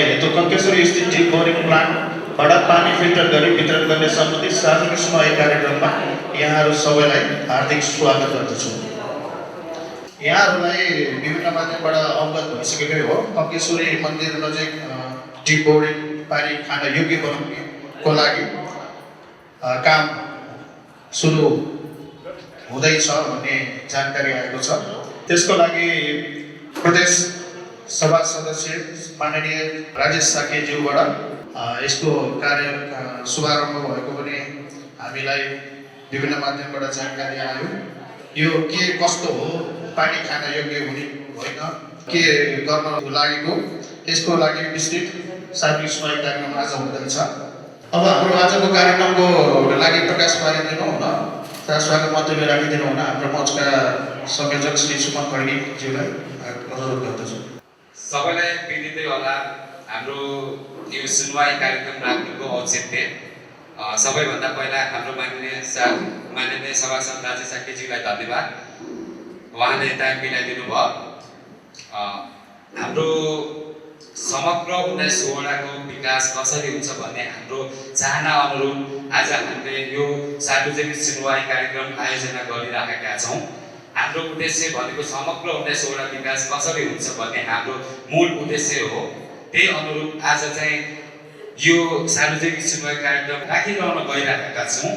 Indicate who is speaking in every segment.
Speaker 1: हेतु कङ्केश्वरी स्थित tip boring प्लान्टबाट पानी फिल्टर गरी वितरण गर्ने सम्बन्धित सार्वजनिक सुनवाई कार्यक्रममा यहाँहरू सबैलाई हार्दिक स्वागत गर्दछु। यहाँहरूलाई विभिन्न माध्यमबाट अवगत भइसकेकै हो, कङ्केश्वरी मन्दिर नजिक टिप बोरिङ पानी खान योग्य बनाउनको लागि काम सुरु हुँदैछ भन्ने जानकारी आएको छ। त्यसको लागि प्रदेश सभा सदस्य माननीय राजेश साकेज्यूबाट यसको कार्य शुभारम्भ भएको पनि हामीलाई विभिन्न माध्यमबाट जानकारी आयो। यो के कस्तो हो, पानी खान योग्य हुने होइन, के गर्न लागेको, यसको लागि विस्तृत सार्वजनिक सुनवाई कार्यक्रम आज हुँदैछ। अब हाम्रो आजको कार्यक्रमको लागि प्रकाश पारिदिनु हुन, स्वागत मन्तव्य राखिदिनु हुन हाम्रो मञ्चका संयोजक श्री सुमन खड्गीज्यूलाई अनुरोध गर्दछु।
Speaker 2: सबैलाई विदितै होला हाम्रो यो सुनवाई कार्यक्रम राख्नुको औचित्य। सबैभन्दा पहिला हाम्रो माननीय सभासद राजेश साकेज्यूलाई धन्यवाद, उहाँले टाइम मिलाइदिनु भयो। हाम्रो समग्र 19 वडाको विकास कसरी हुन्छ भन्ने हाम्रो चाहना अनुरूप आज हामीले यो सार्वजनिक सुनवाई कार्यक्रम आयोजना गरिराखेका छौँ। हाम्रो उद्देश्य भनेको समग्र 19 वडा विकास कसरी हुन्छ भन्ने हाम्रो मूल उद्देश्य हो। त्यही अनुरूप आज चाहिँ यो सार्वजनिक सुनवाई कार्यक्रम राखिरहन गइराखेका छौँ।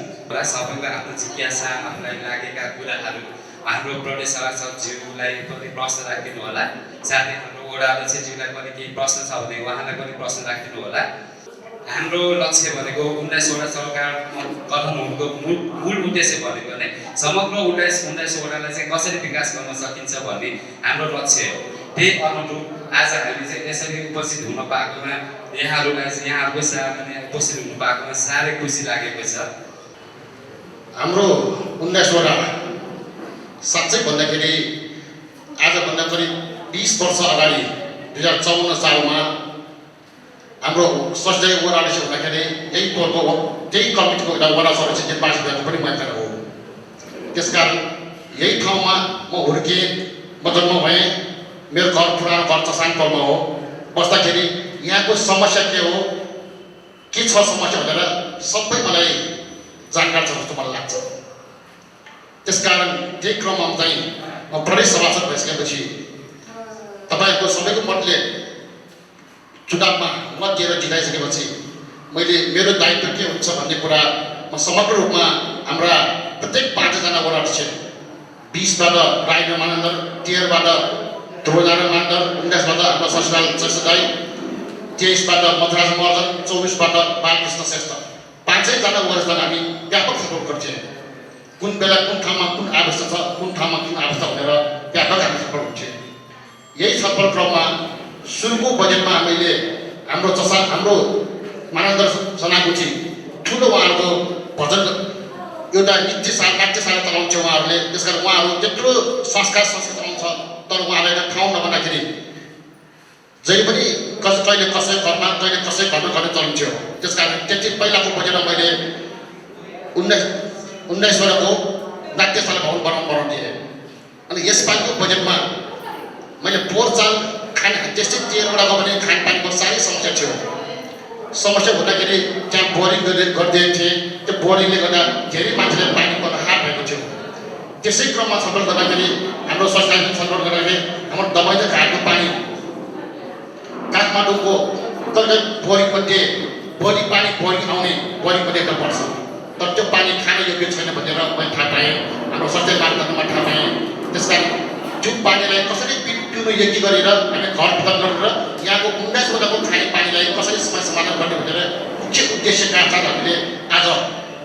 Speaker 2: सबैको आफ्नो जिज्ञासा, आफूलाई लागेका कुराहरू हाम्रो प्रदेश सभासदज्यूलाई पनि प्रश्न राखिदिनु होला, साथै हाम्रो वडा अध्यक्षज्यूलाई पनि केही प्रश्न छ भने उहाँलाई पनि प्रश्न राखिदिनु होला। हाम्रो लक्ष्य भनेको 19 वडा सरकार गठन हुनुको मूल उद्देश्य भनेको नै समग्र 19 वडालाई चाहिँ कसरी विकास गर्न सकिन्छ भन्ने हाम्रो लक्ष्य हो। त्यही अनुरूप आज हामी चाहिँ यसरी उपस्थित हुन पाएकोमा यहाँहरूको सामने उपस्थित हुनु पाएकोमा साह्रै खुसी लागेको छ।
Speaker 3: हाम्रो 19 वडा साँच्चै भन्दाखेरि आजभन्दा करिब 20 वर्ष अगाडि 2054 सालमा हाम्रो सञ्जय वडाले हुँदाखेरि यही टोलको त्यही कमिटीको एउटा वडा सदस्य निर्वाचित भएको पनि मात्र हो। त्यसकारण यही ठाउँमा म हुर्केँ, म जन्म भएँ, मेरो घर पुरानो घर चसानपलमा हो। बस्दाखेरि यहाँको समस्या के हो, के छ समस्या भनेर सबै मलाई जानकार छ जस्तो मलाई लाग्छ। त्यसकारण त्यही क्रममा चाहिँ म प्रदेश सभासद भइसकेपछि तपाईँको सबैको मतले चुनावमा मत दिएर जिताइसकेपछि मैले मेरो दायित्व के हुन्छ भन्ने कुरा म समग्र रूपमा हाम्रा प्रत्येक 5जना वडा अध्यक्ष 20बाट राई मानन्दर, 13बाट ध्रुवनारायण मानन्दर, 19बाट हाम्रो ससुराल चेष्टदाई, 23बाट मथुराज महर्जन, 24बाट बालकृष्ण श्रेष्ठ, 5जना वडासँग हामी व्यापक छलफल गर्थ्यौँ। कुन बेला कुन ठाउँमा कुन आवश्यक छ, कुन ठाउँमा कुन आवश्यक भनेर व्यापक हामी छलफल गर्थ्यौँ। यही छलफल क्रममा सुरुको बजेटमा हामीले हाम्रो मानन्दर सनागुची ठुलो उहाँहरूको भजन एउटा नाट्य साल चलाउँछ उहाँहरूले। त्यसकारण उहाँहरू त्यत्रो संस्कार चलाउँछ, तर उहाँलाई एउटा ठाउँ नबनाखेरि जहिले पनि कहिले कसै घरमा कहिले कसै घरमा गर्न चलाउँथ्यो। त्यसकारण त्यति पहिलाको बजेटमा मैले 19 वडाको नाट्यशाला भवन बनाउनु दिएँ। अनि यसपालिको बजेटमा मैले पोहोर साल त्यस्तै 13 वडाको पनि खानपानको साह्रै समस्या थियो। समस्या हुँदाखेरि त्यहाँ बोरिङ गरिदिएको थिएँ, त्यो बोरिङले गर्दा धेरै मान्छेले पानी पर्न हात भएको थियो। त्यसै क्रममा छलफल गर्दाखेरि हाम्रो सरकारले छलफल गर्दाखेरि हाम्रो दबाईले घाटको पानी काठमाडौँको बोरिङमध्ये पानी आउने बोरिङमध्ये एउटा पर्छ, तर त्यो पानी खान योग्य छैन भनेर मैले थाहा पाएँ, हाम्रो सञ्चय मार्फतमा थाहा पाएँ। त्यसकारण त्यो पानीलाई कसरी पिउन योग्य गरेर हामी घर वितरण गरेर यहाँको 19 वडाको खाने पानीलाई कसरी समाधान गर्ने भनेर मुख्य उद्देश्यका साथ हामीले आज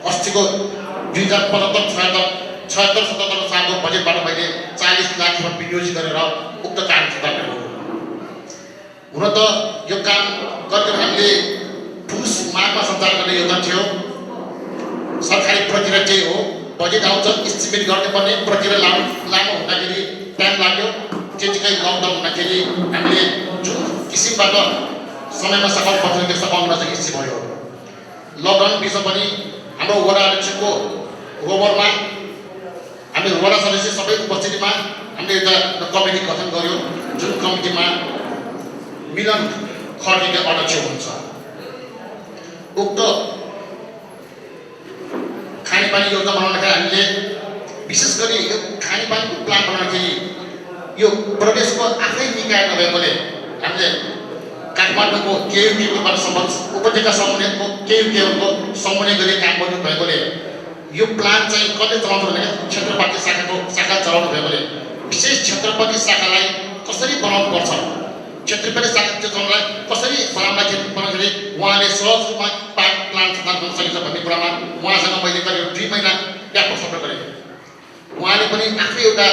Speaker 3: अस्तिको 2075-76 सालको बजेटबाट मैले 40 लाख रुपियाँ विनियोजित गरेर उक्त काम सुरु गरेको हो। हुन त यो काम गरेर हामीले पुस माघमा सञ्चालन गर्ने योजना थियो। सरकारी प्रक्रिया त्यही हो, बजेट आउँछ, इस्टिमेट गर्नुपर्ने प्रक्रिया लामो हुँदाखेरि टाइम लाग्यो। त्यतिकै लकडाउन हुँदाखेरि हामीले जुन किसिमबाट समयमा सकाउनु चाहिँ इच्छा भयो। लकडाउन बिचमा पनि हाम्रो वडा अध्यक्षको रोबरमा हामीले वडा सदस्य सबै उपस्थितिमा हामीले एउटा कमिटी गठन गर्यो, जुन कमिटीमा मिलन खर्कीका अध्यक्ष हुनुहुन्छ। उक्त खानेपानी योजना बनाउँदाखेरि हामीले विशेष गरी यो खानेपानीको प्लान बनाउँदाखेरि यो प्रदेशको आफ्नै निकाय नभएकोले हामीले काठमाडौँको केयुकेबाट सम्बन्ध उपत्यका समन्वयको केयुकेको समन्वय गरी काम गर्नु भएकोले यो प्लान चाहिँ कसले चलाउँछ भने क्षेत्रपाती शाखा चलाउनु भएकोले विशेष क्षेत्रपाती शाखालाई कसरी बनाउनु पर्छ, क्षेत्रपाती शाखा चलाउनलाई कसरी बनाउँदाखेरि उहाँले सहज रूपमा प्लान सञ्चालन गर्न सकिन्छ भन्ने कुरामा उहाँसँग मैले करिब 2 महिना व्यापक सफल गरेँ। उहाँले पनि आफै एउटा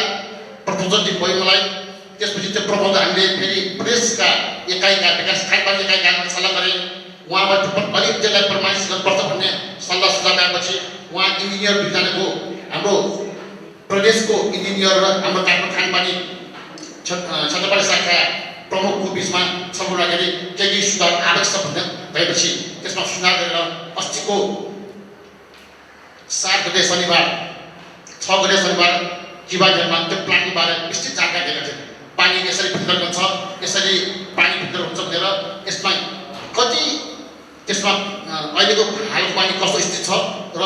Speaker 3: प्रपोजल दिनुभयो मलाई। त्यसपछि त्यो प्रपोजल हामीले फेरि प्रेसका एकाइका विकास खानेपानी एकाइका सल्लाह गरेँ। उहाँबाट अलिक त्यसलाई प्रमाणित गर्नुपर्छ भन्ने सल्लाह सुझाव आएपछि उहाँ इन्जिनियर दुईजनाको हाम्रो प्रदेशको इन्जिनियर र हाम्रो काठमाडौँ खानेपानी क्षेत्रपाती शाखा प्रमुखको बिचमा छलफल गर्दाखेरि केही सुधार आवश्यक भन्ने भएपछि त्यसमा सुधार गरेर अस्तिको 7 गते शनिबार 6 गते शनिबार किबाजमा त्यो प्लानको बारेमा विस्तृत जानकारी दिएका थिए। पानी यसरी फिल्टर गर्छ, यसरी पानी फिल्टर हुन्छ भनेर यसमा कति त्यसमा अहिलेको हालको पानी कस्तो स्थिति छ र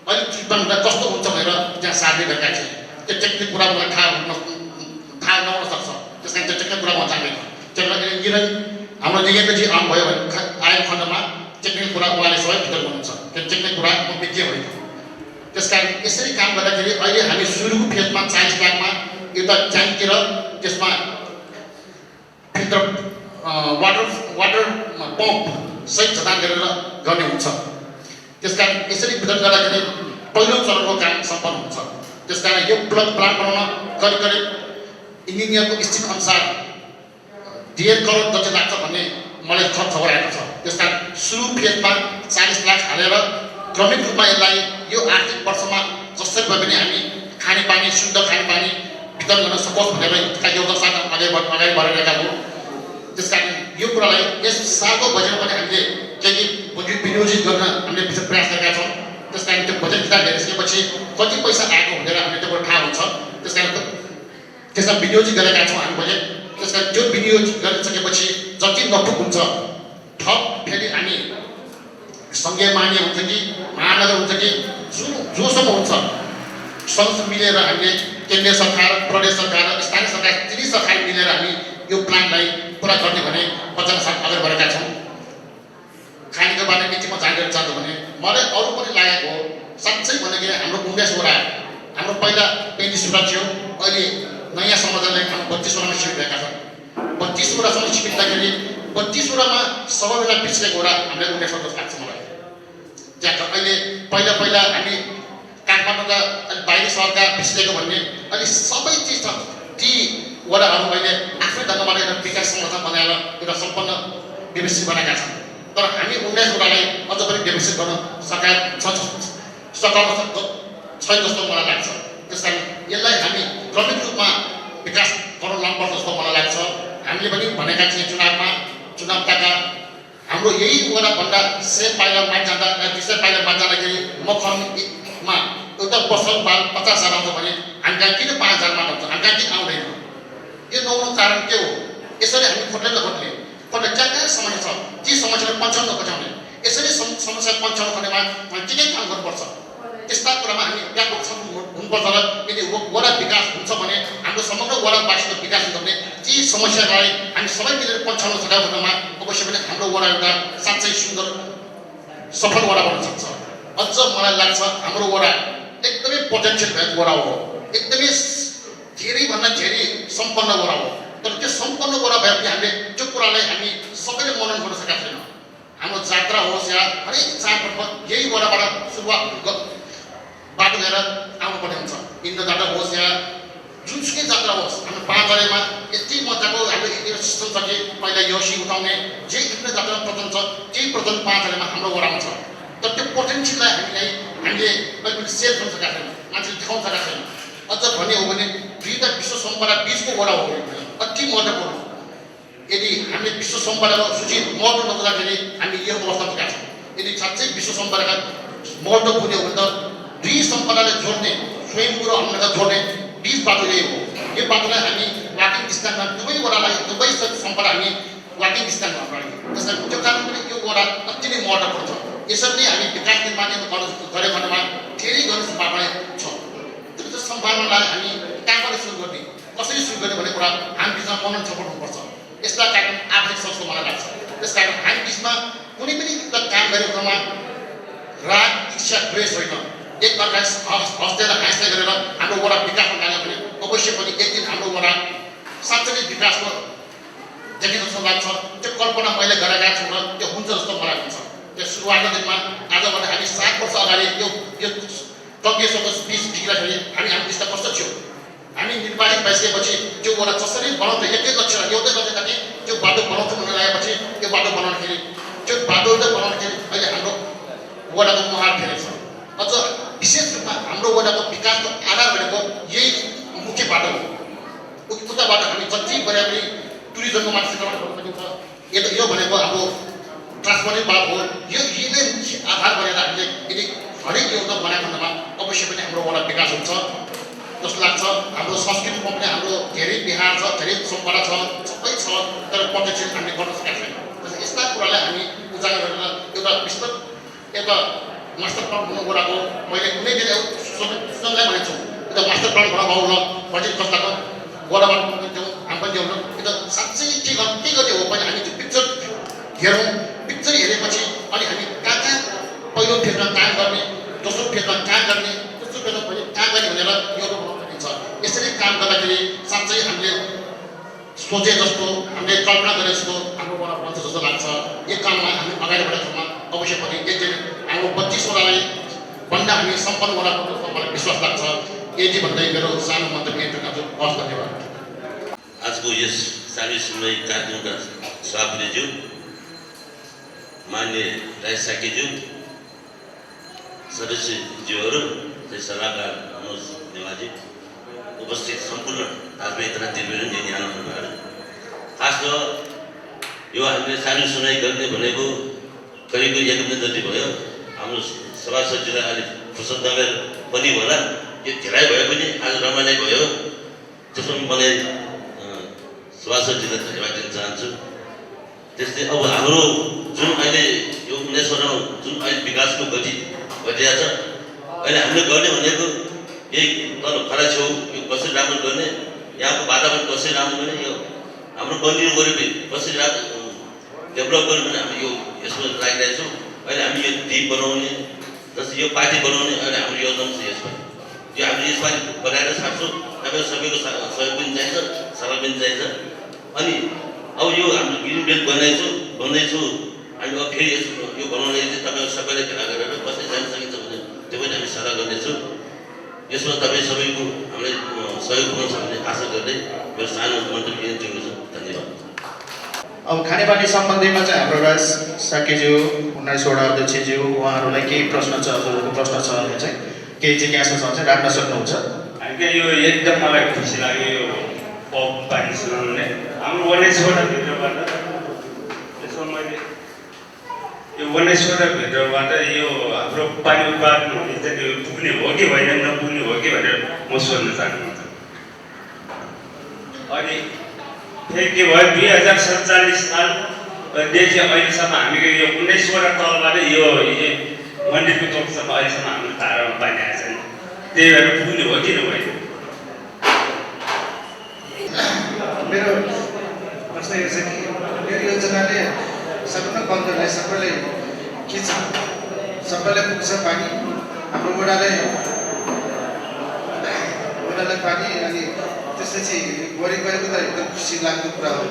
Speaker 3: अहिले ट्रिटमेन्ट कस्तो हुन्छ भनेर त्यहाँ सार्भे गरेका थिए। त्यो टेक्निक कुरा मलाई थाहा नहुन सक्छ, त्यस कारण त्यो टेक्निक कुरा म जान्दैन। त्यसलाई इन्जिनियर हाम्रो निगेन्द्रजी आउनुभयो भने आएको खण्डमा टेक्निकल कुरा उहाँले सबै फिल्टर गर्नुहुन्छ। त्यो टेक्निक कुरा म विज्ञ होइन। त्यसकारण यसरी काम गर्दाखेरि अहिले हामी सुरुको फेजमा 40 लाखमा एउटा ट्याङ्की र त्यसमा फिल्टर वाटर पम्प सहित जडान गरेर गर्ने हुन्छ। त्यसकारण यसरी फिल्टर गर्दाखेरि पहिलो चरणको काम सम्पन्न हुन्छ। त्यसकारण यो प्लान बनाउन करिब इन्जिनियरको स्थित अनुसार 1.5 करोड जति लाग्छ भन्ने मलाई खर्च भएको छ। त्यसकारण सुरु फेजमा 40 लाख हालेर क्रमिक रूपमा यसलाई यो आर्थिक वर्षमा जसरी भए पनि हामी खानेपानी शुद्ध खानेपानी वितरण गर्न सकोस् भनेर योजना साथ अगाडि बढिरहेका हौँ। त्यसकारण यो कुरालाई यस सालको बजेटमा पनि हामीले केही विनियोजित गर्न हामीले प्रयास गरेका छौँ। त्यसकारण त्यो बजेट किताब हेरिसकेपछि कति पैसा आएको भनेर हामीले त्यो थाहा हुन्छ। त्यसकारण त्यसमा विनियोजित गरेका छौँ हामी बजेट। त्यसकारण त्यो विनियोज गरिसकेपछि जति नपुग हुन्छ थप फेरि हामी सङ्घीय मान्य हुन्छ कि महानगर हुन्छ कि जोसम्म हुन्छ सँगसँगै मिलेर हामीले केन्द्रीय सरकार, प्रदेश सरकार र स्थानीय सरकार तिनै सरकार मिलेर हामी यो प्लानलाई पुरा गर्ने भने वचन साथ अगाडि बढेका छौँ। खानेको बारेमा यति म जानकारी चाहन्छु भने मलाई अरू पनि लागेको हो। साँच्चै भन्दाखेरि हाम्रो 19 वडा, हाम्रो पहिला 35 वडा थियो, अहिले नयाँ समाजले हाम्रो 32 वडामा सिमित भएका छन्। 32 वडासम्म सिमित हुँदाखेरि 32 वडामा सबैभन्दा पिछडेको वडा हामीले 19 वडा लाग्छ मलाई। त्यहाँ अहिले पहिला हामी काठमाडौँका बाहिरी सहरका पिछडेको भन्ने अहिले सबै चिज छ। ती वडाहरू अहिले आफ्नै ढङ्गबाट एउटा विकास संरचना बनाएर एउटा सम्पन्न व्यवस्थित बनाएका छन्। तर हामी 19 वडालाई अझ पनि व्यवस्थित गर्न सकाएको छैन जस्तो मलाई लाग्छ। त्यसकारण यसलाई हामी क्रमिक रूपमा विकास गर्न लानुपर्छ जस्तो मलाई लाग्छ। हामीले पनि भनेका थियौँ चुनावका हाम्रो यही वडाभन्दा 100 पाइला माथि जाँदा 200 पाइला माथि जाँदाखेरि मखनमा एउटा पसल बाल 50,000 आउँछ भने हामी कहाँ किन 5,000 मात्र आउँछ, हामी कहाँ किन आउँदैन? यो नहुनु कारण के हो? यसरी हामी खोट्ने कहाँ समस्या छ ती समस्यालाई पन्छाउन नपछाउने, यसरी समस्या पन्छाउन खोज्नेमा के काम गर्नुपर्छ त्यस्ता कुरामा हामी व्यापक हुनुपर्छ। र यदि वडा विकास हुन्छ भने हाम्रो समग्र वडावासीको विकास हुन्छ भने ती समस्यालाई हामी सबै मिलेर पन्छाउन सक्ने भन्नमा अवश्य पनि हाम्रो वडा एउटा साँच्चै सुन्दर सफल वडा बन्न सक्छ। अझ मलाई लाग्छ हाम्रो वडा एकदमै पोटेन्सियल भएको वडा हो, एकदमै धेरैभन्दा धेरै सम्पन्न वडा हो। तर त्यो सम्पन्न वडा भए पनि हामीले त्यो कुरालाई हामी सबैले मनन गर्न सकेका छैनौँ। हाम्रो जात्रा होस् या हरेक चाडपर्व यही वडाबाट सुरुवात बाटो लिएर आउनुपर्ने हुन्छ। इन्द्र जात्रा होस् या जुनसुकै जात्रा होस्, हाम्रो 5 गरेमा यति मजाको हाम्रो यो सिस्टम छ कि पहिला यौसी उठाउने जे इन्द्र जात्रा प्रचलन छ त्यही प्रचलन 5 गरेमा हाम्रो वडामा छ। तर त्यो पोटेन्सियललाई हामीले कहिले सेयर गर्न सकेका छैनौँ, मान्छेले देखाउन सकेका छैनौँ। अझ भन्ने हो भने दुईवटा विश्व सम्पदा बीचको वडा हो, अति महत्त्वपूर्ण। यदि हामीले विश्व सम्पदाको सूची महत्त्व नबुझ्दाखेरि हामी यो अवस्था पुगेका छौँ। यदि साँच्चै विश्व सम्पदाका महत्त्व बुझ्यो भने त दुई सम्पदालाई जोड्ने स्वयंभू र अन्यलाई जोड्ने बीच बाटो यही हो। यो बाटोलाई हामी वाकिङ डिस्टेन्समा दुवै वडालाई दुवै सम्पदा हामी वाकिङ डिस्टेन्समा अगाडि त्यसमा त्यो कारण पनि यो वडा अति नै महत्त्वपूर्ण छ यसरी नै हामी विकास निर्माण गऱ्यो भनेमा धेरै गर्ने सम्भावना छ त्यो सम्भावनालाई हामी कहाँबाट सुरु गर्ने कसरी सुरु गर्ने भन्ने कुरा हामी बिचमा मनन छलफल हुनुपर्छ यसका कारण आवश्यक छ जस्तो मलाई लाग्छ त्यसकारण हामी बिचमा कुनै पनि काम गरेको क्रममा राग इच्छा द्वेष होइन एक प्रकार हस्तेर हाँस्दै गरेर हाम्रो वडा विकासमा लाग्यो भने अवश्य पनि एक दिन हाम्रो वडा साँच्चै नै विकासको देखिन्छ जस्तो लाग्छ त्यो कल्पना मैले गरेका छु र त्यो हुन्छ जस्तो मलाई हुन्छ त्यो सुरुवातको दिनमा आजभन्दा हामी 7 वर्ष अगाडि यो टङ्केश्वरको बिच बिग्रिँदाखेरि हामी हाम्रो दृष्टि कस्तो थियो हामी निर्वाचित भइसकेपछि त्यो वडा कसरी बनाउँछ एकै लक्ष्य एउटै लक्ष्यका थिएँ त्यो बाटो बनाउँछु भन्ने लागेपछि त्यो बाटो बनाउँदाखेरि त्यो बाटो बनाउँदाखेरि अहिले हाम्रो वडाको मुहार फेरेको छ अझ विशेष रूपमा हाम्रो वडाको विकासको आधार भनेको यही मुख्य बाटो हो उताबाट हामी जति गरे पनि टुरिज्मको मान्छेबाट यो भनेको हाम्रो ट्रान्सपोर्टिङ बाटो हो यो यही मुख्य आधार बनेर हामीले यदि हरेक एउटा बनाएको खण्डमा अवश्य पनि हाम्रो वडा विकास हुन्छ जस्तो लाग्छ हाम्रो संस्कृतिमा पनि हाम्रो धेरै बिहार छ धेरै परम्परा छ सबै छ तर प्रत्यक्ष हामीले गर्न सकेका छैनौँ यस्ता कुरालाई हामी उजागर गरेर एउटा विस्तृत एउटा मास्टर प्लान बनाउनु वडाको मैले कुनै दिन सुजनलाई भनेको छु एउटा मास्टर प्लान बनाउनु ल बजेट कस्ताको वडाबाट दिउँ हामी पनि दिउँ त्यो साँच्चै के गर्ने हो पनि हामी त्यो पिक्चर हेरौँ पिक्चर हेरेपछि अनि हामी कहाँ पहिलो फेजमा काम गर्ने दोस्रो फेजमा कहाँ गर्ने तेस्रो फेजमा पनि कहाँ गर्ने भनेर यो बनाउनु सकिन्छ यसरी काम गर्दाखेरि साँच्चै हामीले सोचे जस्तो हामीले कल्पना गरे जस्तो हाम्रो वडा बन्छ जस्तो लाग्छ यो काममा हामी अगाडि बढेकोमा अवश्य पनि एकदिन हाम्रो 25 वडालाई भन्दा हामी सम्पन्न वडा बन्छ मलाई विश्वास लाग्छ यति भन्दै मेरो सानो मन्तव्य टुकाउँछु हस् धन्यवाद
Speaker 4: आजको यस सार्वजनिक सुनवाई कार्यक्रमका सभापतिज्यू मान्य राय साकेज्यू सदस्यज्यूहरू सल्लाहकार मनोज नेवाजी उपस्थित सम्पूर्ण राजनैतिक तनावहरू यहाँ आउनुभयो खास त यो हामीले सार्वजनिक सुनवाई गर्ने भनेको करिब 1 महिना जति भयो हाम्रो सभासदजीलाई अलिक फुर्सद नभएर पनि होला यो धेरै भए पनि आज रमाइलो भयो त्यसमा मलाई सभासदजीलाई धन्यवाद दिन चाहन्छु त्यस्तै अब हाम्रो जुन अहिले यो 19 जुन अहिले विकासको गति घटिरहेको छ अहिले हामीले गर्ने भनेको यही तल खडा छेउ यो कसरी राम्रो गर्ने यहाँको वातावरण कसरी राम्रो गर्ने यो हाम्रो बन्दी वरिपरि कसरी डेभलप गर्ने भने हामी यो यसमा लागिरहेको छौँ अहिले हामी यो टिम बनाउने जस्तै यो पार्टी बनाउने अहिले हाम्रो योजना छ यसमा यो हामीले यसपालि बनाएर छाड्छौँ तपाईँको सबैको सहयोग पनि चाहिन्छ सल्लाह पनि चाहिन्छ अनि अब यो हाम्रो ग्रिन बेल्ट भन्दैछु हामी अब फेरि यो बनाउने चाहिँ तपाईँको सबैले भेला गरेर कसरी जान सकिन्छ भने त्यो पनि हामी सल्लाह गर्नेछौँ यसमा तपाईँ सबैको हामीलाई सहयोग पुग्छ भन्ने आशा गर्दै मेरो सानो मन्तव्य यही जोड्छु धन्यवाद
Speaker 1: अब खानेपानी सम्बन्धीमा चाहिँ हाम्रो राज साकेज्यू 19 वडा अध्यक्षज्यू उहाँहरूलाई केही प्रश्न छ हजुरहरूको प्रश्न छ भने चाहिँ केही जिज्ञासा छ भने राख्न सक्नुहुन्छ
Speaker 5: हामीले यो एकदम मलाई खुसी लाग्यो यो पप पानी सुनाउनुले हाम्रो 19 वडा भित्रबाट यसो मैले यो 19 वडा भित्रबाट यो हाम्रो पानी उत्पादन हुने चाहिँ यो पुग्ने हो कि होइन नपुग्ने हो कि भनेर म सोध्न चाहन्छु अनि फेरि के भयो 2047 सालदेखि अहिलेसम्म हामीले यो 19 वडा तलबाट यो मन्दिरको चौकसम्म अहिलेसम्म हाम्रो धारामा पानी आएको छैन त्यही भएर पुग्ने हो कि नभएन
Speaker 6: मेरो प्रश्न यो छ कि यो योजनाले सम्पूर्ण बन्दरलाई सबैले के छ सबैलाई पुग्छ पानी हाम्रो वडालाई पानी अनि त्यसपछि वरिपरिको त एकदम खुसी लाग्दो कुरा हो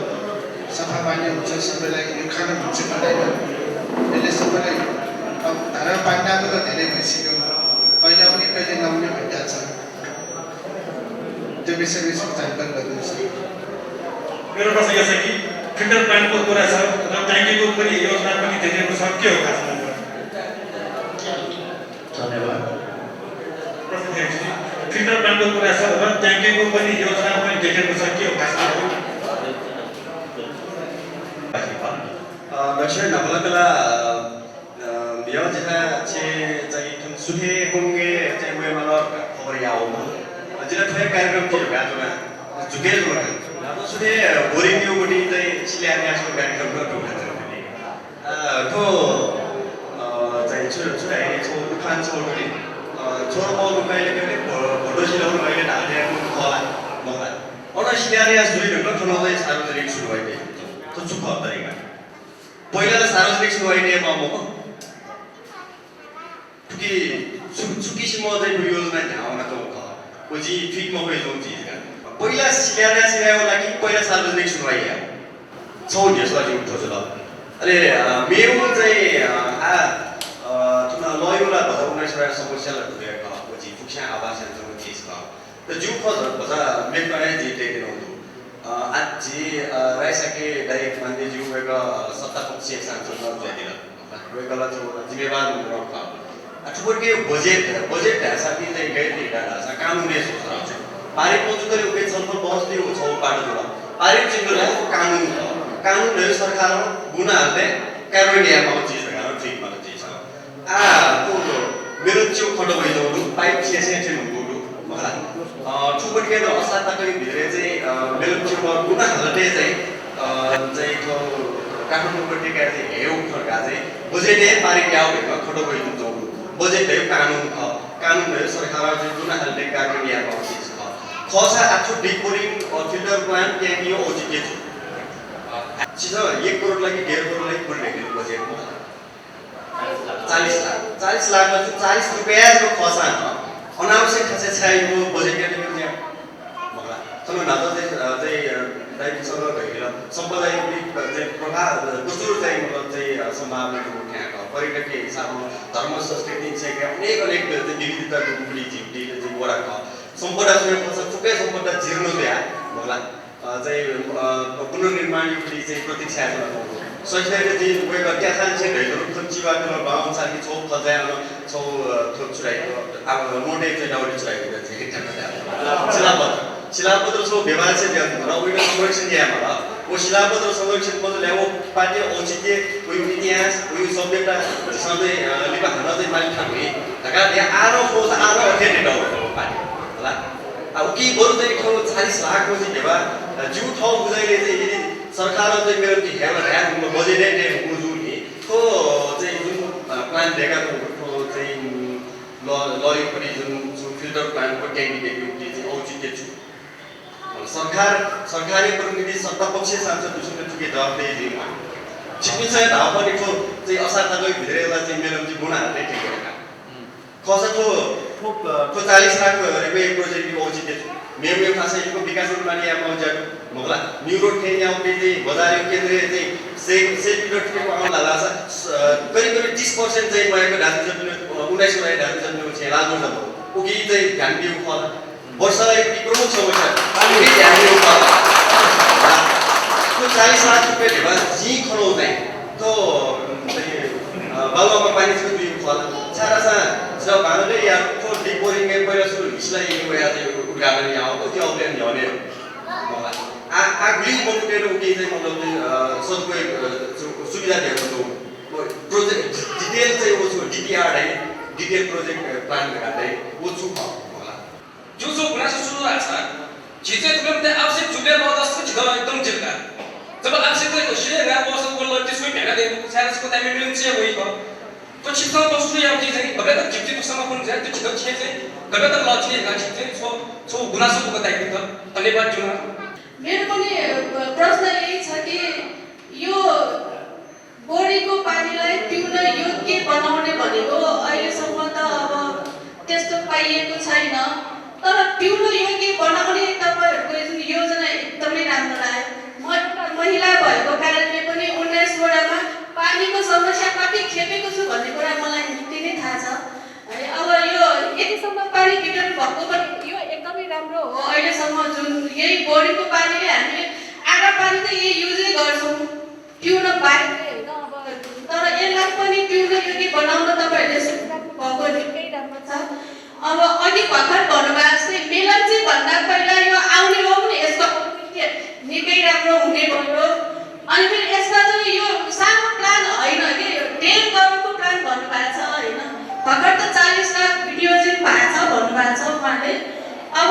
Speaker 6: सफा पानी हुन्छ सबैलाई यो खान हुन्छ भन्दैन यसले सबैलाई अब धारामा पानी आएको त धेरै भइसक्यो पहिला पनि कहिले नहुने भइरहेको छ त्यो विषयमा जानकारी गरिदिनुहोस्
Speaker 7: मेरो प्रश्न यो छ कि फिल्टर प्लान्टको कुरा छ र ट्याङ्कीको पनि योजना पनि देखिएको छ के हो खासमा
Speaker 1: धन्यवाद
Speaker 7: प्रश्न फेरि फिल्टर प्लान्टको कुरा छ र ट्याङ्कीको पनि योजना पनि देखिएको छ के हो खासमा
Speaker 8: दक्षिण नवलकला बियावजिना चाहिँ सुखे कुङ्गे चाहिँ उयोमा खबर यहाँ आउनु जिल्ला ठुलो कार्यक्रम थियो गाजोमा झुकेर सुने बोरिङ योपट्टि चाहिँ शिलान्यासको कार्यक्रम गर्नु ठो चाहिँ छुट्याइ छौ दुखान छोड्ने छोड पाउनु कहिले कहिले भोटो सिलाउनु कहिले ढालिएको होला मलाई अन शिलान्यास दुई ढङ्ग ठुलाउँदै सार्वजनिक सुनवाई त्यो चुप तरिका पहिला त सार्वजनिक सुनवाई नियममा म कि चुकीसिम चाहिँ योजना ध्यान तो जी ठीक में कोई लोग चीज का पहिला शिलान्यास सिलायो लागि पहिला सार्वजनिक सुनवाई है छौ यसलाई उठ्छ ल अरे मेरो चाहिँ तुना लयोला भदा 19 समस्यालाई बुझेको जी फुक्सा आवास जस्तो चीज का त जु खज भदा मेकने जी टेके नहुँ आज जी राइसके डाइरेक्ट मान्ने जु भएको सत्ता पक्ष सांसद नजदिन वेकला जो जिम्मेवार हुनुहुन्छ ठुबरके बजेट ढाँसाकी चाहिँ गैर ढाँसा कानुनी सोच पारित मौजूदले उके छलफल बहसले हो छौ पाटो जुल पारित जिम्मेवार कानुन है सरकार गुनाहरुले कार्यान्वयनमा चीज लगाउन ठीक माने चीज को मेरो चिउ खडो भइदौडु पाइप सेसेन्टेन हुनु मलाई ठुबरके र असाताकै भित्रै चाहिँ मेरो चिउमा गुनाहरुले चाहिँ को काठमाडौँपट्टि का चाहिँ हेउ खर्का चाहिँ बजेटले पारित याउ भएको खडो भइदौडु बजेट है कानुन है सरकार जो गुनाहरुले कार्यान्वयनमा चीज खसा आठो डिपोरिङ फिल्टर प्लान्ट के यो ओजिके छ 1 करोड लागि 1.5 करोड लागि पुरै लेख्नु बजेटमा 40 लाख में 40 रुपैयाँ को खसा अनावश्यक खर्च छ यो बजेट के लिए मगला तनो नातो चाहिँ दाइसँग गइला सम्पदा चाहिँ प्रभाव बुजुर्ग चाहिँ मतलब चाहिँ सम्भावना उठाएको पर्यटकीय हिसाबमा धर्म संस्कृति चाहिँ अनेक विविधताको मुली जिम्टी चाहिँ वडाको सम्पदा सुनेपछि थुप्रै सम्पदा जीर्ण भए होला चाहिँ पुनर्निर्माण युक्ति चाहिँ प्रतीक्षा गर्नु सहितले चाहिँ उयो त्यहाँ चाहिँ ढैलो खञ्चीबाट बाउन साली छौ खजान छौ थोक छुराइको अब मोटे चाहिँ डाउरी छुराइको चाहिँ शिलापत्र छौ व्यवहार चाहिँ दिनु र उयो संरक्षण दिया मला वो शिलापत्र संरक्षण पत्र ल्याओ पार्टी औचित्य उयो इतिहास उयो सभ्यता सधैँ लिपा खान चाहिँ मालिक ठाउँ ढाका यहाँ आरो खोज आरो अध्ययन डाउरी पार्टी होला अब के बरु चाहिँ खो 40 लाख को चाहिँ भेवा जिउ ठाउँ बुझाइले चाहिँ यदि सरकार चाहिँ मेरो चाहिँ हेर्न ध्यान बजेटै नै बुझु नि को चाहिँ जुन प्लान दिएका को चाहिँ लयो पनि जुन फिल्टर प्लान्टको ट्याङ्की युक्ति चाहिँ औचित्य छु सरकारी प्रतिनिधि सत्तापक्ष सांसद दुसरे चुके जवाबदेही दिनु छिप्पी चाहिँ धाव पनि को चाहिँ असारताको भित्रेला चाहिँ मेरो चाहिँ गुणाहरुले ठीक गरेका खसको 40 लाख रुपैयाँ प्रोजेक्ट औचित्य छु मेरो खासैको विकास निर्माण या मौजाको मगला न्यू रोड थे यहाँ पे बजार केन्द्र चाहिँ से पिरियड को आउन लाग्छ करिब 30% चाहिँ भएको ढाँचा जमिन 19 लाई ढाँचा जमिन छ लाल मर्दा उगी चाहिँ ध्यान दिउ खोला वर्षलाई प्रमुख समस्या पानी ध्यान दिउ खोला तो 40 लाख रुपैयाँ भेवा जी खलो चाहिँ तो बालुवामा पानी छ दिउ खोला सारा सा जब हामीले या को डिपोरिङ पहिला सुरु हिस्लाई गया चाहिँ उद्घाटन यहाँ हो त्यो अभियान ल्याउने आ ग्रीन मोनिटर उके चाहिँ मतलब सबको सुविधा दिएको प्रोजेक्ट डिटेल चाहिँ वो छु डीपीआर है डिटेल प्रोजेक्ट प्लान गर्दै वो छु होला
Speaker 9: जो गुनासो सुरु आछ जिते तुमले आपसे जुबे मदस्त छ एकदम जिल्ला जब आपसे कोई शेयर ना वो सब बोल त्यसमै भेगा दे सारा को तामी मिलन चाहिँ होइको तो छिटो बस्नु या कि चाहिँ गबे त जिप्ती पुस्तकमा पनि जाय त्यो छिटो छे चाहिँ गबे त लक्ष्य ना छिटो छो गुनासो को बताइदिनु त धन्यवाद जुना
Speaker 10: मेरो पनि प्रश्न यही छ कि यो बोरीको पानीलाई पिउन योग्य बनाउने भनेको अहिलेसम्म त अब त्यस्तो पाइएको छैन तर पिउन योग्य बनाउने तपाईहरुको जुन योजना एकदमै राम्रो लाग्यो महिला भएको कारणले पनि 19 वडामा पानीको समस्या कति खेपेको छु भन्ने कुरा मलाई निकै नै थाहा छ अब यो यतिसम्म पानी वितरण भएको पनि यो एकदमै राम्रो हो अहिलेसम्म जुन यही बोरीको पानीले हामीले आगा पानी त यही युजै गर्छौं पिउन बाहेक हैन अब तर यसलाई पनि पिउन योग्य बनाउन तपाईहरुले भएको निकै राम्रो छ अब अघि भर्खर भन्नुभएको जस्तै मेलन चाहिँ भन्दा पहिला यो आउने हो पनि यसको निकै राम्रो हुने भयो अनि फेरि यसमा चाहिँ यो सानो प्लान हैन के 1.5 करोडको प्लान भन्नुभएको छ हैन भर्खर त 40 लाख नियोजित भएको छ भन्नुभएको छ उहाँले अब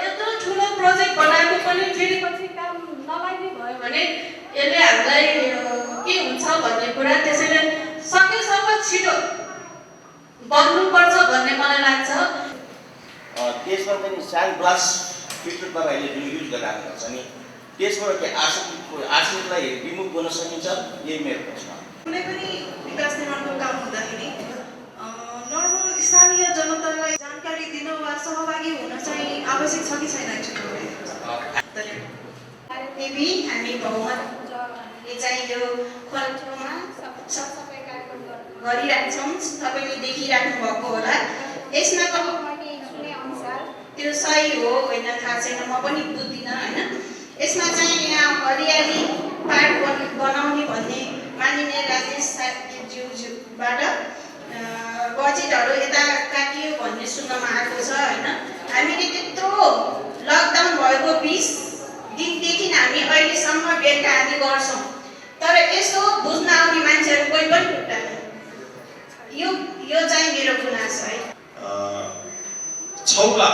Speaker 10: यत्रो ठुलो प्रोजेक्ट बनाएको पनि फेरि पछि काम भयो भने यसले हामीलाई के हुन्छ भन्ने कुरा त्यसैले सकेसम्म छिटो बन्नुपर्छ भन्ने मलाई लाग्छ।
Speaker 11: त्यसमा पनि सानो ग्लास फिल्टर तपाईँहरूले जुन युज गरिरहेको छ नि त्यसबाट के आर्सेनिकलाई रिमुभ गर्न सकिन्छ? यही मेरो प्रश्न।
Speaker 12: कुनै पनि विकास निर्माणको काम हुँदाखेरि नर्मल स्थानीय जनतालाई जानकारी दिन वा सहभागी हुन चाहिँ आवश्यक छ कि छैन?
Speaker 13: देवी हामी बहुमतले चाहिँ यो खोलामा सफाइ कार्यक्रम गरिरहेछौँ। तपाईँले देखिराख्नु भएको होला। यसमा त्यो सही हो होइन थाहा छैन, म पनि बुझ्दिनँ होइन। यसमा चाहिँ यहाँ हरियाली पार्क बनाउने भन्ने मानिने राजेश ज्यूबाट बजेटहरू यता काटियो भन्ने सुन्नमा आएको छ होइन। हामीले त्यत्रो लकडाउन भएको 20 दिनदेखि हामी अहिलेसम्म बेलुका हामी गर्छौँ, तर यसो बुझ्न आउने मान्छेहरू कोही पनि भेट्दैन। यो चाहिँ मेरो गुनासो है।
Speaker 7: छौला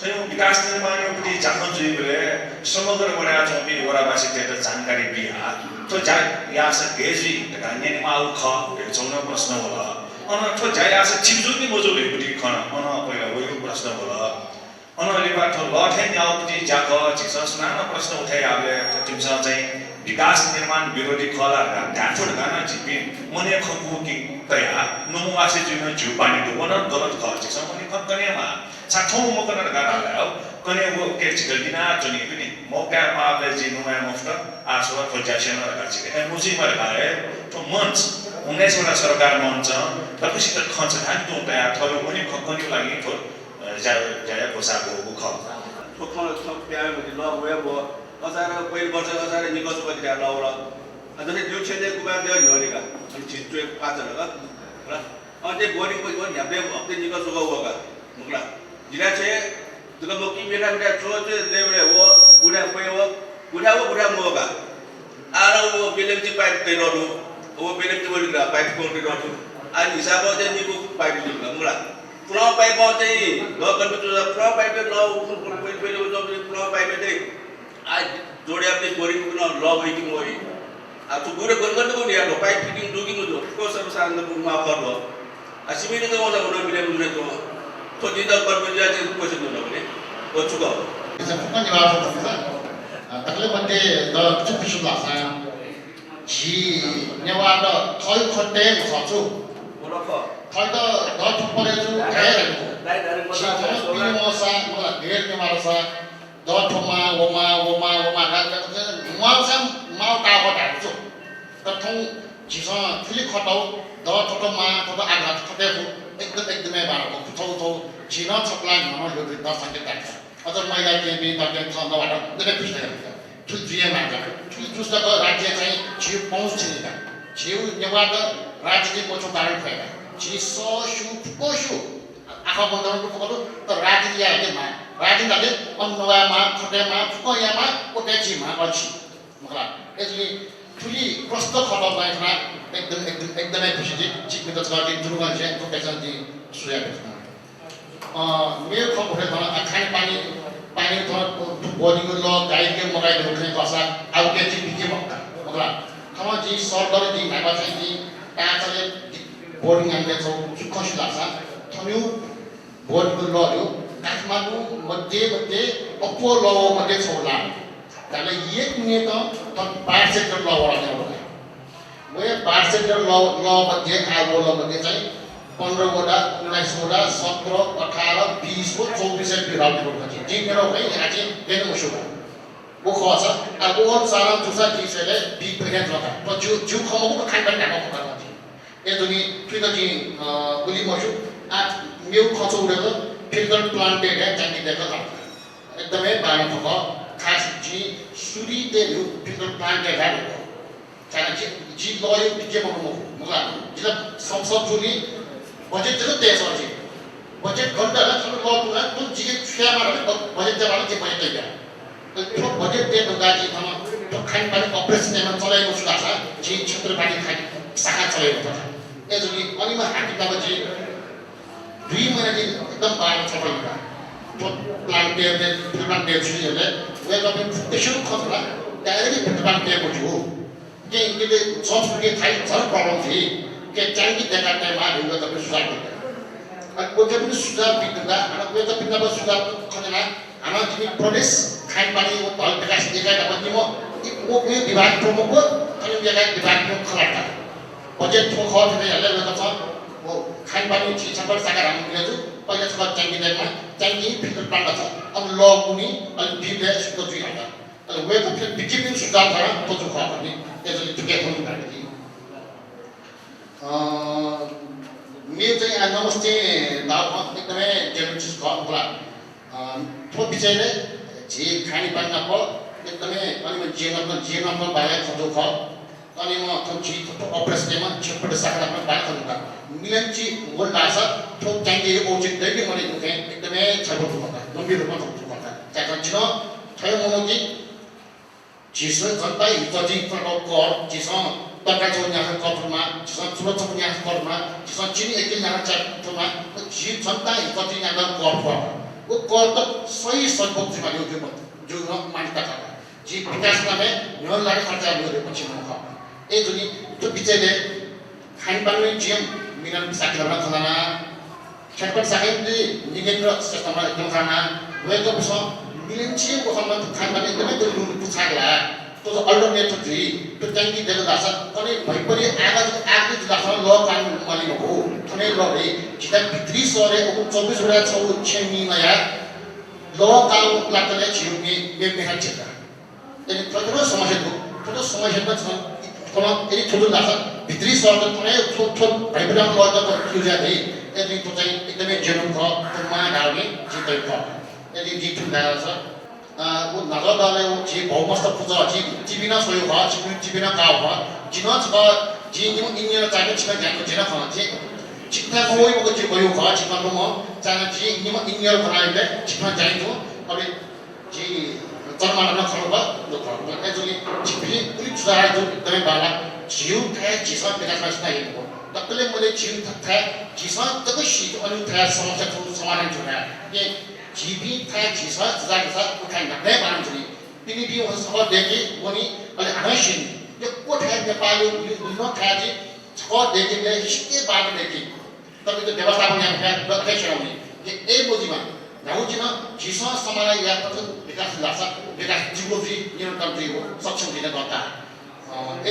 Speaker 7: ठयौं विकास निर्माणपट्टि जान्न जुइबले समग्र बनाया चौपी वरावासी तेत जानकारी बिहा तो जा यास गेजी गान्ने माउ ख छौना प्रश्न होला अन तो जा यास छिजुनी मोजुले पट्टि खन अन पहिला वयो प्रश्न होला अन लिबाट लठे न्याउपट्टि जाक छिसना प्रश्न उठाइ आले तिमसा चाहिँ विकास निर्माण विरोधी खला गाठोड गाना जिपि मने खकु कि तया नमुवासे जुन जु पानी दो वन गलत ख छिसम पनि कनेमा साठौं मकन गाडाला कने वो के चिकलिना जनि पनि मौका माले जी नुमा मुफ्त आसवा प्रोजेक्शन रगाछि ए मुजी मर गाए तो मंच 19 वटा सरकार मंच तपछि त खन्छ धान तो तया थलो पनि खकनि लागि थो जाया कोसाको बुख
Speaker 8: तो खन प्यार पनि ल वे बो असार पहिलो वर्ष असार निकस बदि ल र अझै त्यो छेले कुबा देव झोलिका अनि छिट्टो पाँच लगा र अनि बोरिङ पनि हो न्याबे अपने निकस गो होगा मुकला जिला छे दुका मोकी मेरा मेरा छोटे देवरे वो उडा पे वो उडा मोगा आरो वो बिलेमची पाइप ते रोडु वो बिलेमची बोलिगा पाइप कोन ते रोडु आ हिसाब से निको पाइप लिगा मुला फ्लो पाइप चाहिँ ग कन्ट्रोल फ्लो पाइप ल पहिले जो फ्लो पाइप दे आ जोडे अपने बोरिङ न ल होइ कि मोइ आ तो गुरे गनगन को नि यार पाइप फिटिङ दुगी मु को सब सारन मा खर्ब आ सिमिने को होला न बिलेम दुने को तो जिंदा पर बजा चाहिँ पैसा दिनु भने ओ चुका
Speaker 3: इसे फुकन जवाब दिन्छ तकले मध्ये द चुपिसु लासा जी नेवाड थल खटे मसछु
Speaker 8: बोलख
Speaker 3: थल द थपरे छु धेरै पिमोसा मलाई धेर नेवाड छ द थमा ओमा गागा मुआसा माउ टाबाट छु त थौ जिसा फिलि खटाउ द थटमा थट आघात खटेको एकदमै बारको थौ जिना छपला न यो द संकेत गर्छ अझ महिला केबी तके सन्दबाट धेरै खुसी लाग्छ ठुल जिए मान्छ ठुल जुसको राज्य चाहिँ जिउ पहुँच छैन जिउ नेवाड राज्यले पोछो कारण भएका जि सशु कोशु आखा बन्दरको फकरो त राज्यले मा राज्यले अन्नवामा खटेमा फुकयामा कोटेजीमा अछि मलाई यसले ठुली प्रश्न खडा भएमा एकदमै खुसी छि जिग्मित गर्दै दुर्गा चाहिँ प्रोटेक्सन दि सुयाको छ मेरो खबर है खाने पानी तो बॉडी को लो गाय के मगाई दे उठने कसा अब के जी बिके मक्का मगला हम जी सरकार जी नाबा चाहिँ जी ताचले बोर्डिङ हामीले छौ सुखसी लाग्छ थन्यु बोर्ड को लो यो काठमाडौँ मध्ये अपो लो मध्ये छौला ताले एक मिनेट त बार सेक्टर लो वडा वे बार सेक्टर लो मध्ये आगो लो मध्ये चाहिँ 15 वटा 19 वटा 17 18 20 को 24 विभाग दिएको छ जी मेरो है आज देन मुसुबा वो खस अब वो सारा जुसा जिसले बी प्रेजेंट लगा तो जो खमको खाइ पनि ढाका खबर छ ए दुनी फिर जी गुली मसु आ मेउ खचो उडेको फिल्टर प्लान्ट है चाहिँ देखो एकदमै बारो खको खास जी सुरी दे फिल्टर प्लान्ट है गाडो चाहिँ जी लयो के बोल्नु मुला जिला संसद जुली बजेट जस्तो देश अछि बजेट घण्टा र सबै लपुरा कुन जिगे छ्यामा बजेट जबाले के बजेट दिया तो बजेट दे दोगाजी हम तो खान पानी अपरेसन एमा चलाएको छु आशा जी क्षेत्र पानी खाइ शाखा चलाएको छ ए जुनी अनिमा हाति बाबा जी 2 महिना दिन एकदम बारो चलाएको तो प्लान्ट दे प्लान्ट दे छु यसले वे तपाईं त्यसो खतरा डाइरेक्ट भित्रबाट दिएको छु के इनले संस्कृति थाई झन् प्रब्लम थिए के च्याङ्की देखा टाइममा ढुङ्गा तपाईँ सुझाव दिँदा अनि कोही पनि सुझाव दिँदा अनि कोही त पिता सुझाव खजना हाम्रो तिमी प्रदेश खानपानी हल विकास एकाइका पनि म यो विभाग प्रमुख हो अनि एकाइ विभाग प्रमुख खलाटा बजेट ठोक थिएन हेर्दै गएको छ हो खानपानी छिछपर साका राम्रो मिलेछु पहिला छ च्याङ्की देखमा च्याङ्की फिल्टर प्लान्ट छ अब ल कुनी अनि बिबे सुत्त जुइ हाल्दा अनि वेको फिल बिकिपिङ सुझाव छ तो जो खा पनि त्यसले ठिकै हुनु भएको मेरो चाहिँ नमस्ते दाउ एकदमै डेलिसियस होला थो विषयले जे खानेपानी नप एकदमै अनि म जीवनमा बाहेक खजो ख अनि म थो जी अपरेसनमा छपट साखा पनि बाहेक खजो मिलनची गोल लासा थो च्याङ्की ओचित दैले मैले दुखे एकदमै छपट हुन्छ गम्भीर रूपमा हुन्छ चाचा छिन थयो मनोजी जिसो जनता हितजी प्रकार जिसो तर्का चौन्या कपमा जिसो चुलो चौन्या कपमा जिसो चिनी एक यहाँ चाटमा जी जनता हितजी यहाँ कप वो कल त सही सदुपयोग जिम्मा जो मान्यता का जी विकास में न्यून लाख खर्चा लियो पछि म ख ए जुनी त्यो विषयले खानपानी जिम मिलन साकेला खलाना छटपट साकेले निगेन्द्र सिस्टममा एकदम खाना वेको छ मिलन छि को सम्बन्ध खानपानी एकदमै दुरु पुछाला तो अल्टरनेटिभ जी त्यो ट्याङ्की दिएको दासा कने भइपरि आगा दासा ल कानुन मालिक हो थने ल रे जिता भित्री सरे 24 वटा छौ छेमी नया ल कानुन लाग्ने छिउनी मेमेहा छिता अनि ठुलो समस्या त छ कोन यदि ठुलो दासा भित्री सरे थने थो भइपरि ल त क्युजा दे यदि तो चाहिँ एकदमै जेनुन ख तो मा डाउने जितै ख यदि जी ठुला छ वो नगदाले वो जी बहुमस्त पूजा जी जीविना सोयो भा जीविना गाव भा जिना छ जी निम इन्यर चाने छिन जाको जिना खाना जी चित्ता कोही को जी गयो भा चित्ता म चाने जी निम इन्यर बनाइले छिन जाइदो अबे जी जन्माना खलो भा लो ख एजुली छिपी पुलिस सुधार जो एकदमै बाला जिउ थाय जिसा विकास मास्ता हेको तकले मैले जिउ थाय जिसा तको शीत अनि थाय समस्या समाधान जुना के जीवी थाय जिसा जागसा उठाइ नभए बान्छन् तिनी बिउ सब देखि वनी अनि आशिन यो कोठाय नेपाली यो थायजी छ देखि ले हिस्के बाग देखि तपाईं त व्यवस्थापन यहाँ अध्यक्ष हुने के ए बोजीमा नाउजिन जिसा समालाई या त विकास लासा विकास जीवजी निरन्तर जीव सक्षम दिन गर्दा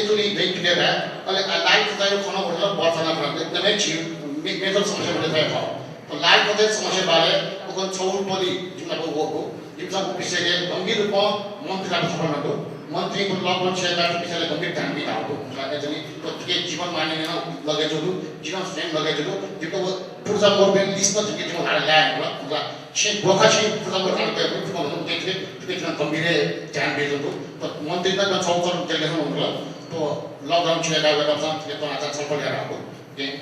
Speaker 3: एजुली देख दिएर अनि लाइफ चाहिँ खना भएर बर्छना भएर एकदमै छिउ मेजर समस्या हुँदै थियो तो लाइफ को समस्या बारे उकन छौल टोली जिम्मा हो जिम्मा को विषयले गम्भीर रूपमा मन्त्रीलाई खबर नगो मन्त्री को लगभग 6 लाख विषयले गम्भीर ध्यान दिएको एजुली प्रत्येक जीवन मानिने लगेजहरू जीवन स्वयं लगेजहरू त्यो पूर्जा मोर्बेल लिस्ट न जुके जो हारा ल्याएको होला छे बोखा छे पूर्जा मोर्बेल को रूपमा देखिए त्यतिमा गम्भीर ध्यान दिएको तो मन्त्री त 74 डेलिगेसन हुनुहुन्छ तो लकडाउन छिएका बेला चाहिँ त्यो आज छलफल गरेर आएको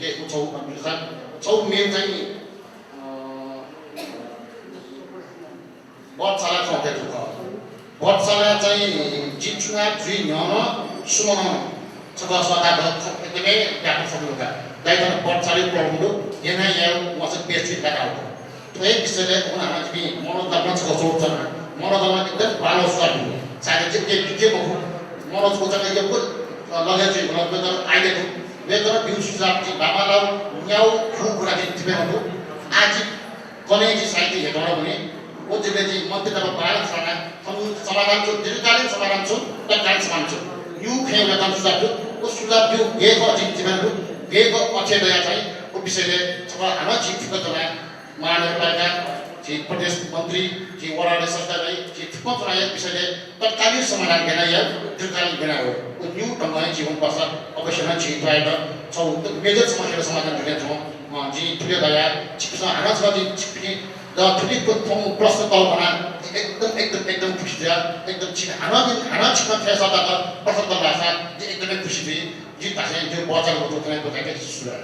Speaker 3: के छौ अनुसार छौ मेन चाहिँ बच्चालाई खपेको छ बच्चालाई चाहिँ जिचुना जुइ न्याउन सुमन सदा सदा एकदमै व्यापक सक्नुका दाइजन बच्चाले पढ्नु यहाँ यहाँ मसँग बेसी लगाएको त्यो एक विषयले उनीहरुमा चाहिँ मनोदर्पण छ सोच मनोदर्पण एकदम बालो स्वाद सायद चाहिँ के मनोजको चाहिँ यो लगेज मतलब आइलेको वेदर बिउ सुझाव चाहिँ बाबालाउ न्याउ खु कुरा चाहिँ तिमीहरु आज कलेज साहित्य हेर्नु भने वो जिले जी मंत्री तब बाहर खाना हम समाधान जो दीर्घकालीन समाधान जो तत्कालीन समाधान जो यू खेल में तब सुधार जो ये को अजीब जीवन रू ये को अच्छे दया चाहिए वो विषय ले सब हमारे चीफ को तो ना महानगरपालिका चीफ प्रदेश मंत्री चीफ वार्ड सरकार नहीं चीफ को तो ना ये विषय ले तत्कालीन समाधान करना ये दीर्घकालीन करना हो वो न्यू तंगाई जीवन पासा अवश्य चीफ आएगा सब मेजर समस्या समाधान करने जो जी तुले दया चीफ सा हमारे साथ चीफ द थुली को प्रश्न कल्पना एकदम खुसी थियो एकदम छिन हाना छिन फैसला त प्रश्न भाषा एकदमै खुसी थिए जी भाषा जो बचाको तो को सुरा